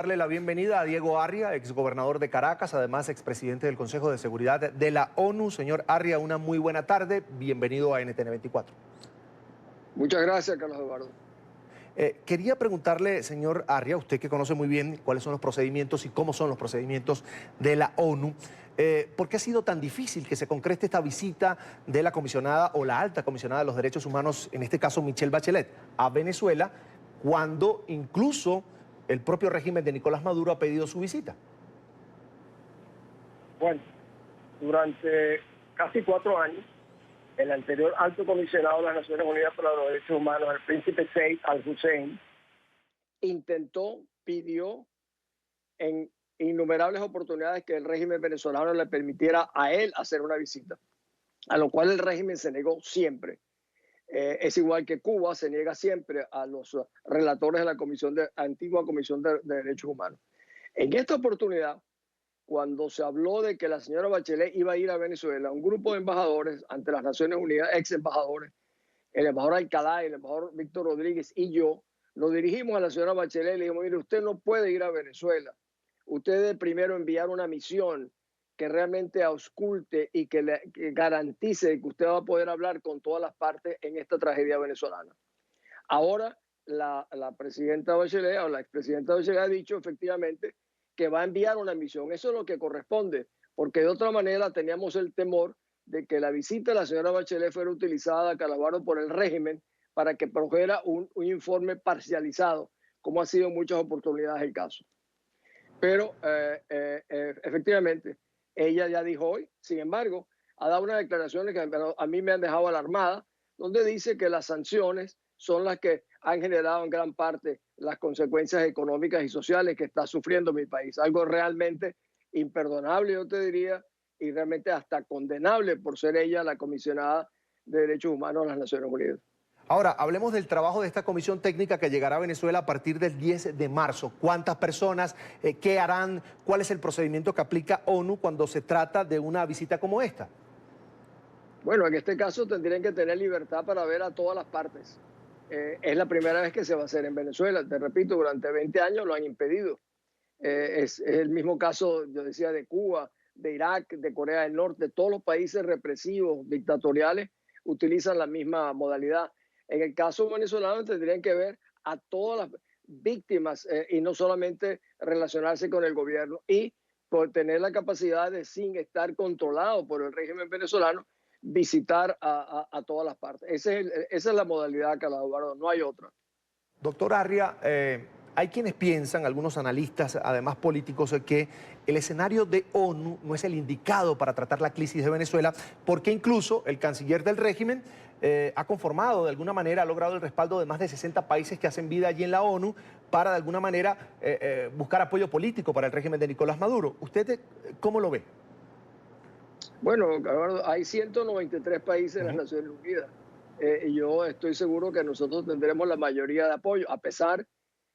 Darle la bienvenida a Diego Arria, exgobernador de Caracas, además expresidente del Consejo de Seguridad de la ONU. Señor Arria, una muy buena tarde. Bienvenido a NTN 24. Muchas gracias, Carlos Eduardo. Quería preguntarle, señor Arria, usted que conoce muy bien cuáles son los procedimientos y cómo son los procedimientos de la ONU, ¿por qué ha sido tan difícil que se concrete esta visita de la comisionada o la alta comisionada de los derechos humanos, en este caso Michelle Bachelet, a Venezuela, cuando incluso el propio régimen de Nicolás Maduro ha pedido su visita? Bueno, durante casi 4 años, el anterior alto comisionado de las Naciones Unidas para los Derechos Humanos, el príncipe Said al-Hussein, pidió en innumerables oportunidades que el régimen venezolano le permitiera a él hacer una visita, a lo cual el régimen se negó siempre. Es igual que Cuba se niega siempre a los relatores de la antigua Comisión de Derechos Humanos. En esta oportunidad, cuando se habló de que la señora Bachelet iba a ir a Venezuela, un grupo de embajadores ante las Naciones Unidas, ex embajadores, el embajador Alcalá, el embajador Víctor Rodríguez y yo, nos dirigimos a la señora Bachelet y le dijimos: mire, usted no puede ir a Venezuela. Usted debe primero enviar una misión que realmente ausculte y que garantice que usted va a poder hablar con todas las partes en esta tragedia venezolana. Ahora, la presidenta Bachelet o la expresidenta Bachelet ha dicho efectivamente que va a enviar una misión. Eso es lo que corresponde, porque de otra manera teníamos el temor de que la visita de la señora Bachelet fuera utilizada, Calabardo, por el régimen para que produjera un informe parcializado, como ha sido en muchas oportunidades el caso. Pero efectivamente, ella ya dijo hoy, sin embargo, ha dado unas declaraciones que a mí me han dejado alarmada, donde dice que las sanciones son las que han generado en gran parte las consecuencias económicas y sociales que está sufriendo mi país. Algo realmente imperdonable, yo te diría, y realmente hasta condenable por ser ella la comisionada de Derechos Humanos de las Naciones Unidas. Ahora, hablemos del trabajo de esta comisión técnica que llegará a Venezuela a partir del 10 de marzo. ¿Cuántas personas? ¿Qué harán? ¿Cuál es el procedimiento que aplica ONU cuando se trata de una visita como esta? Bueno, en este caso tendrían que tener libertad para ver a todas las partes. Es la primera vez que se va a hacer en Venezuela. Te repito, durante 20 años lo han impedido. Es el mismo caso, yo decía, de Cuba, de Irak, de Corea del Norte. Todos los países represivos, dictatoriales, utilizan la misma modalidad. En el caso venezolano tendrían que ver a todas las víctimas y no solamente relacionarse con el gobierno, y por tener la capacidad de, sin estar controlado por el régimen venezolano, visitar a todas las partes. Esa es la modalidad, Carlos Eduardo, no hay otra. Doctor Arria, hay quienes piensan, algunos analistas, además políticos, que el escenario de ONU no es el indicado para tratar la crisis de Venezuela, porque incluso el canciller del régimen ha conformado, de alguna manera, ha logrado el respaldo de más de 60 países que hacen vida allí en la ONU para, de alguna manera, buscar apoyo político para el régimen de Nicolás Maduro. ¿Usted cómo lo ve? Bueno, Eduardo, hay 193 países en las Naciones Unidas. Y yo estoy seguro que nosotros tendremos la mayoría de apoyo, a pesar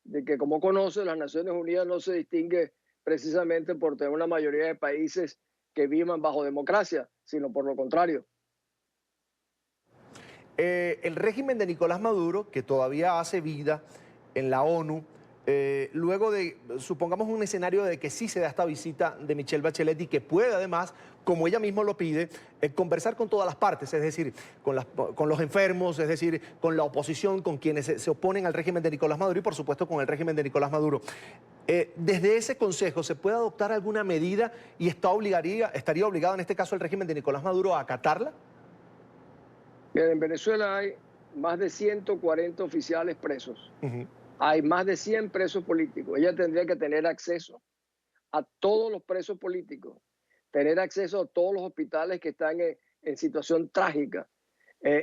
de que, como conoce, las Naciones Unidas no se distingue precisamente por tener una mayoría de países que vivan bajo democracia, sino por lo contrario. El régimen de Nicolás Maduro, que todavía hace vida en la ONU, luego de, supongamos un escenario de que sí se da esta visita de Michelle Bachelet y que puede además, como ella misma lo pide, conversar con todas las partes, es decir, con los enfermos, es decir, con la oposición, con quienes se oponen al régimen de Nicolás Maduro y por supuesto con el régimen de Nicolás Maduro. Desde ese consejo, ¿se puede adoptar alguna medida y estaría obligado en este caso el régimen de Nicolás Maduro a acatarla? Bien, en Venezuela hay más de 140 oficiales presos. Hay más de 100 presos políticos. Ella tendría que tener acceso a todos los presos políticos, tener acceso a todos los hospitales que están en situación trágica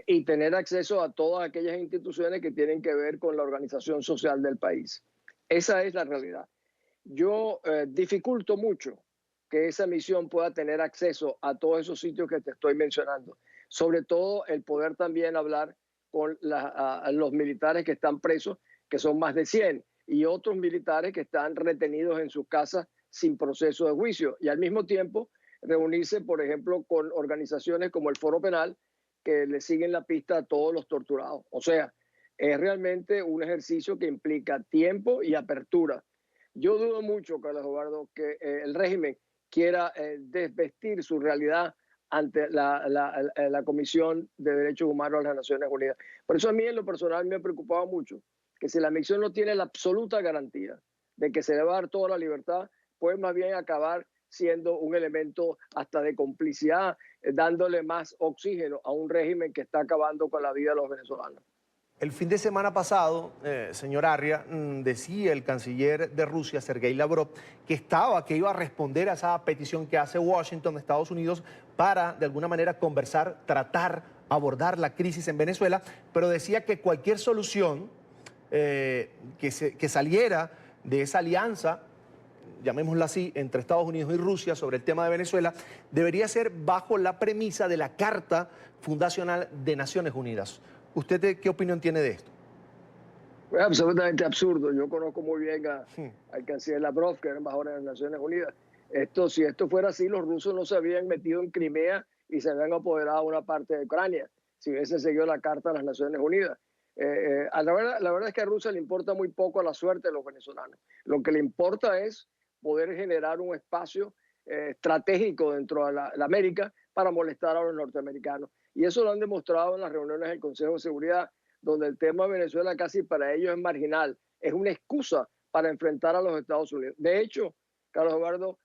y tener acceso a todas aquellas instituciones que tienen que ver con la organización social del país. Esa es la realidad. Yo dificulto mucho que esa misión pueda tener acceso a todos esos sitios que te estoy mencionando. Sobre todo el poder también hablar con los militares que están presos, que son más de 100, y otros militares que están retenidos en sus casas sin proceso de juicio. Y al mismo tiempo reunirse, por ejemplo, con organizaciones como el Foro Penal, que le siguen la pista a todos los torturados. O sea, es realmente un ejercicio que implica tiempo y apertura. Yo dudo mucho, Carlos Eduardo, que el régimen quiera desvestir su realidad ante la Comisión de Derechos Humanos de las Naciones Unidas. Por eso a mí en lo personal me ha preocupado mucho que si la misión no tiene la absoluta garantía de que se le va a dar toda la libertad, puede más bien acabar siendo un elemento hasta de complicidad, dándole más oxígeno a un régimen que está acabando con la vida de los venezolanos. El fin de semana pasado, señor Arria, decía el canciller de Rusia, Sergei Lavrov, que iba a responder a esa petición que hace Washington, Estados Unidos, para de alguna manera conversar, tratar, abordar la crisis en Venezuela, pero decía que cualquier solución que saliera de esa alianza, llamémosla así, entre Estados Unidos y Rusia sobre el tema de Venezuela, debería ser bajo la premisa de la Carta Fundacional de Naciones Unidas. ¿Usted qué opinión tiene de esto? Es absolutamente absurdo. Yo conozco muy bien al canciller Lavrov, que era embajador de las Naciones Unidas. Si esto fuera así, los rusos no se habían metido en Crimea y se habían apoderado de una parte de Ucrania, si hubiesen seguido la Carta de las Naciones Unidas. La verdad es que a Rusia le importa muy poco la suerte de los venezolanos. Lo que le importa es poder generar un espacio estratégico dentro de la América para molestar a los norteamericanos. Y eso lo han demostrado en las reuniones del Consejo de Seguridad, donde el tema de Venezuela casi para ellos es marginal. Es una excusa para enfrentar a los Estados Unidos. De hecho, Carlos Eduardo,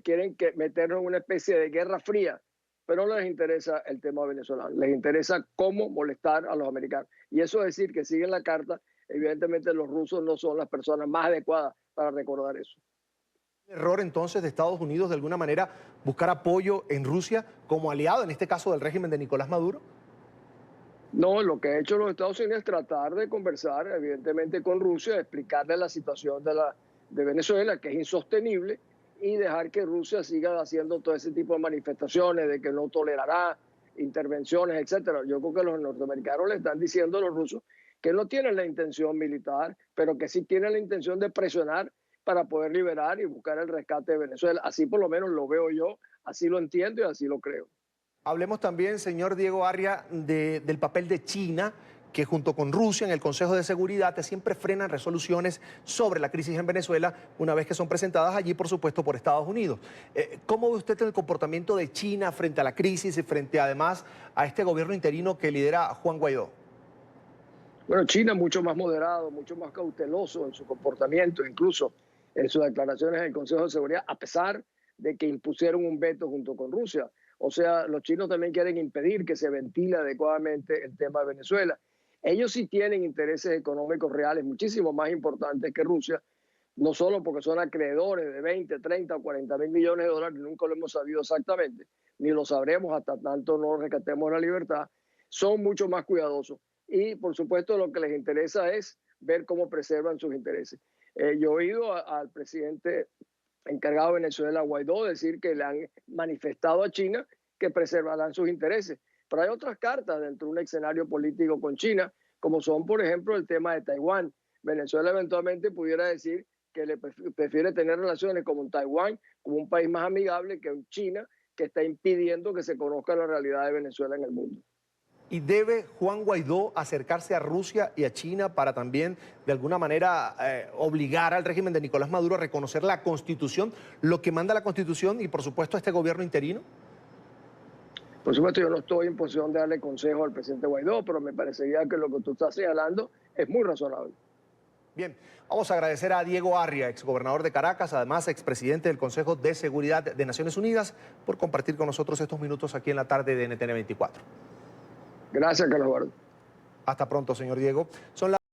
quieren meternos en una especie de guerra fría, pero no les interesa el tema venezolano. Les interesa cómo molestar a los americanos. Y eso es decir que siguen la carta. Evidentemente los rusos no son las personas más adecuadas para recordar eso. Error entonces de Estados Unidos de alguna manera buscar apoyo en Rusia como aliado, en este caso del régimen de Nicolás Maduro? No, lo que ha hecho los Estados Unidos es tratar de conversar evidentemente con Rusia, explicarle la situación de Venezuela, que es insostenible, y dejar que Rusia siga haciendo todo ese tipo de manifestaciones de que no tolerará intervenciones, etcétera. Yo creo que los norteamericanos le están diciendo a los rusos que no tienen la intención militar, pero que sí tienen la intención de presionar para poder liberar y buscar el rescate de Venezuela. Así por lo menos lo veo yo, así lo entiendo y así lo creo. Hablemos también, señor Diego Arria, del papel de China, que junto con Rusia en el Consejo de Seguridad siempre frenan resoluciones sobre la crisis en Venezuela una vez que son presentadas allí, por supuesto, por Estados Unidos. ¿Cómo ve usted el comportamiento de China frente a la crisis y frente además a este gobierno interino que lidera Juan Guaidó? Bueno, China mucho más moderado, mucho más cauteloso en su comportamiento, incluso en sus declaraciones en el Consejo de Seguridad, a pesar de que impusieron un veto junto con Rusia. O sea, los chinos también quieren impedir que se ventile adecuadamente el tema de Venezuela. Ellos sí tienen intereses económicos reales muchísimo más importantes que Rusia, no solo porque son acreedores de 20, 30 o 40 mil millones de dólares, nunca lo hemos sabido exactamente, ni lo sabremos hasta tanto no rescatemos la libertad, son mucho más cuidadosos. Y por supuesto lo que les interesa es ver cómo preservan sus intereses. Yo he oído al presidente encargado de Venezuela, Guaidó, decir que le han manifestado a China que preservarán sus intereses. Pero hay otras cartas dentro de un escenario político con China, como son, por ejemplo, el tema de Taiwán. Venezuela eventualmente pudiera decir que le prefiere tener relaciones con Taiwán, como un país más amigable que China, que está impidiendo que se conozca la realidad de Venezuela en el mundo. ¿Y debe Juan Guaidó acercarse a Rusia y a China para también, de alguna manera, obligar al régimen de Nicolás Maduro a reconocer la Constitución, lo que manda la Constitución y, por supuesto, a este gobierno interino? Por supuesto, yo no estoy en posición de darle consejo al presidente Guaidó, pero me parecería que lo que tú estás señalando es muy razonable. Bien, vamos a agradecer a Diego Arria, exgobernador de Caracas, además expresidente del Consejo de Seguridad de Naciones Unidas, por compartir con nosotros estos minutos aquí en la tarde de NTN 24. Gracias, Carlos Eduardo. Hasta pronto, señor Diego. Son